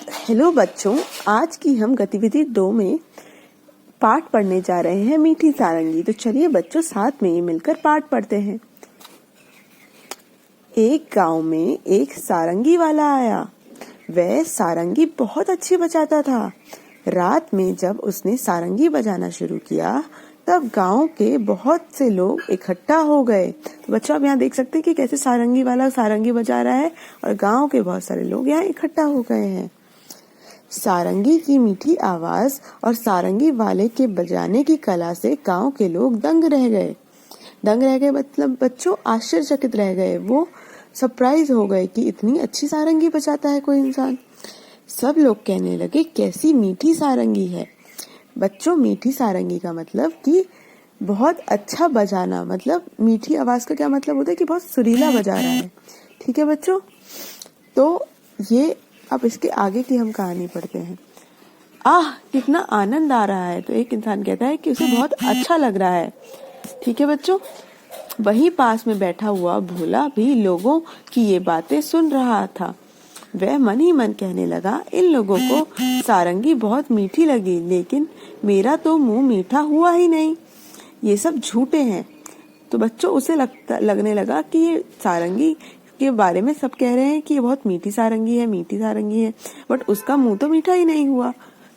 Hello बच्चों, आज की हम गतिविधि 2 में पाठ पढ़ने जा रहे हैं मीठी सारंगी। तो चलिए बच्चों साथ में मिलकर पाठ पढ़ते हैं। एक गांव में एक सारंगी वाला आया। वह सारंगी बहुत अच्छी बजाता था। रात में जब उसने सारंगी बजाना शुरू किया तब गांव के बहुत से लोग इकट्ठा हो गए। तो बच्चों आप यहाँ देख सकते हैं कि कैसे सारंगी वाला सारंगी बजा रहा है और गांव के बहुत सारे लोग यहाँ इकट्ठा हो गए हैं। सारंगी की मीठी आवाज और सारंगी वाले के बजाने की कला से गांव के लोग दंग रह गए मतलब बच्चों आश्चर्यचकित रह गए। वो सरप्राइज हो गए कि इतनी अच्छी सारंगी बजाता है कोई इंसान। सब लोग कहने लगे कैसी मीठी सारंगी है। बच्चों मीठी सारंगी का मतलब कि बहुत अच्छा बजाना, मतलब मीठी आवाज का क्या मतलब होता है कि बहुत सुरीला बजा रहा है। ठीक है बच्चों, तो ये अब इसके आगे की हम कहानी पढ़ते हैं। कितना आनंद आ रहा है। तो एक इंसान कहता है कि उसे बहुत अच्छा लग रहा है। ठीक है बच्चों, वहीं पास में बैठा हुआ भोला भी लोगों की ये बातें सुन रहा था। वह मन ही मन कहने लगा, इन लोगों को सारंगी बहुत मीठी लगी, लेकिन मेरा तो मुंह मीठा हुआ ही नहीं। ये सब झूठे हैं। तो बच्चों उसे लगने लगा कि ये सारंगी के बारे में सब कह रहे हैं कि ये बहुत मीठी सारंगी है, बट उसका मुंह तो मीठा ही नहीं हुआ।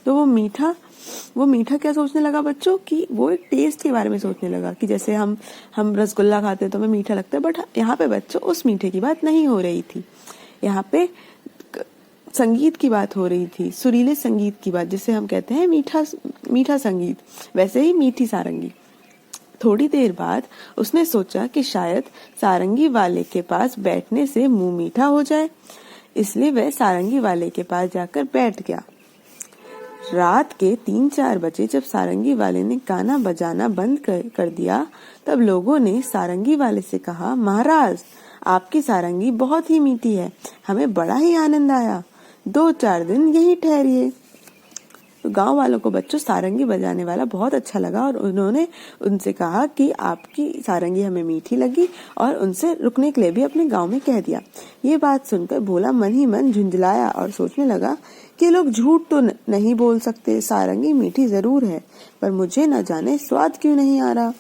तो वो मीठा क्या सोचने लगा बच्चों कि वो एक टेस्ट के बारे में सोचने लगा कि जैसे हम रसगुल्ला खाते हैं तो हमें मीठा लगता है, बट यहाँ पे बच्चों उस मीठे की बात नहीं हो रही थी। यहाँ पे संगीत की बात हो रही थी, सुरीले संगीत की बात, जिसे हम कहते हैं मीठा संगीत, वैसे ही मीठी सारंगी। थोड़ी देर बाद उसने सोचा कि शायद सारंगी वाले के पास बैठने से मुंह मीठा हो जाए, इसलिए वह सारंगी वाले के पास जाकर बैठ गया। रात के 3-4 बजे जब सारंगी वाले ने गाना बजाना बंद कर दिया तब लोगों ने सारंगी वाले से कहा, महाराज आपकी सारंगी बहुत ही मीठी है, हमें बड़ा ही आनंद आया, 2-4 दिन यहीं ठहरिए। तो गांव वालों को बच्चों सारंगी बजाने वाला बहुत अच्छा लगा और उन्होंने उनसे कहा कि आपकी सारंगी हमें मीठी लगी और उनसे रुकने के लिए भी अपने गांव में कह दिया। ये बात सुनकर भोला मन ही मन झुंझलाया और सोचने लगा कि लोग झूठ तो नहीं बोल सकते, सारंगी मीठी जरूर है, पर मुझे न जाने स्वाद क्यों नहीं आ रहा।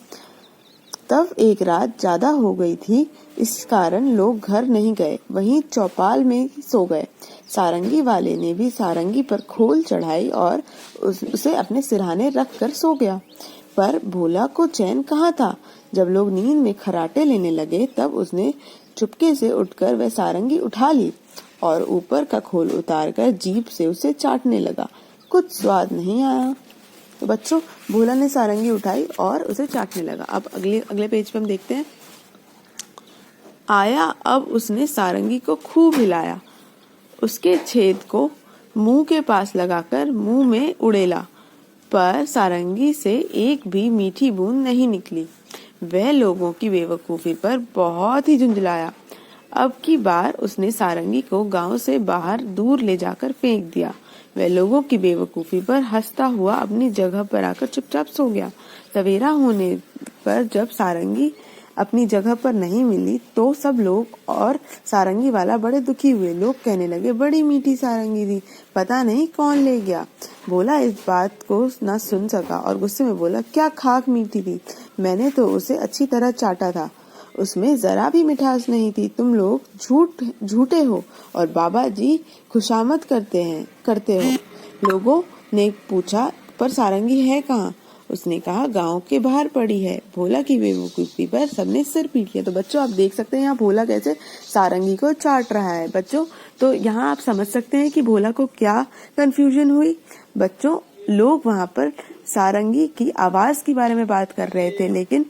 तब एक रात ज्यादा हो गई थी, इस कारण लोग घर नहीं गए, वहीं चौपाल में सो गए। सारंगी वाले ने भी सारंगी पर खोल चढ़ाई और उसे अपने सिरहाने रख कर सो गया। पर भोला को चैन कहाँ था। जब लोग नींद में खर्राटे लेने लगे तब उसने चुपके से उठकर वह सारंगी उठा ली और ऊपर का खोल उतारकर जीभ से उसे चाटने लगा। कुछ स्वाद नहीं आया। तो बच्चों भोला ने सारंगी उठाई और उसे चाटने लगा। अब अगले पेज पे हम देखते हैं। अब उसने सारंगी को खूब हिलाया, उसके छेद को मुंह के पास लगाकर मुंह में उड़ेला, पर सारंगी से एक भी मीठी बूंद नहीं निकली। वह लोगों की बेवकूफी पर बहुत ही झुंझलाया। अब की बार उसने सारंगी को गांव से बाहर दूर ले जाकर फेंक दिया। वह लोगों की बेवकूफी पर हंसता हुआ अपनी जगह पर आकर चुपचाप सो गया। सवेरा होने पर जब सारंगी अपनी जगह पर नहीं मिली तो सब लोग और सारंगी वाला बड़े दुखी हुए। लोग कहने लगे, बड़ी मीठी सारंगी थी, पता नहीं कौन ले गया। भोला इस बात को न सुन सका और गुस्से में बोला, क्या खाक मीठी थी, मैंने तो उसे अच्छी तरह चाटा था, उसमें जरा भी मिठास नहीं थी। तुम लोग झूठे हो और बाबा जी खुशामद करते हो। लोगों ने पूछा, पर सारंगी है कहाँ? उसने कहा, गांव के बाहर पड़ी है। भोला की बेवकूफी पर सबने सिर पीट लिया। तो बच्चों आप देख सकते हैं यहाँ भोला कैसे सारंगी को चाट रहा है। बच्चों तो यहाँ आप समझ सकते हैं कि भोला को क्या कंफ्यूजन हुई। बच्चों लोग वहाँ पर सारंगी की आवाज के बारे में बात कर रहे थे, लेकिन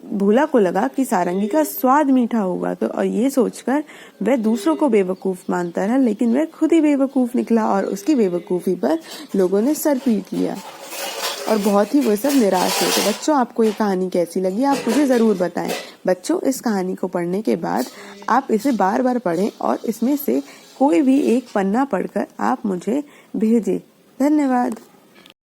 भोला को लगा कि सारंगी का स्वाद मीठा होगा, तो और ये सोचकर वह दूसरों को बेवकूफ मानता रहा, लेकिन वह खुद ही बेवकूफ निकला और उसकी बेवकूफी पर लोगों ने सर पीट लिया और बहुत ही वो सब निराश हुए। तो बच्चों आपको ये कहानी कैसी लगी आप मुझे जरूर बताएं। बच्चों इस कहानी को पढ़ने के बाद आप इसे बार बार पढ़ें और इसमें से कोई भी एक पन्ना पढ़कर आप मुझे भेजें। धन्यवाद।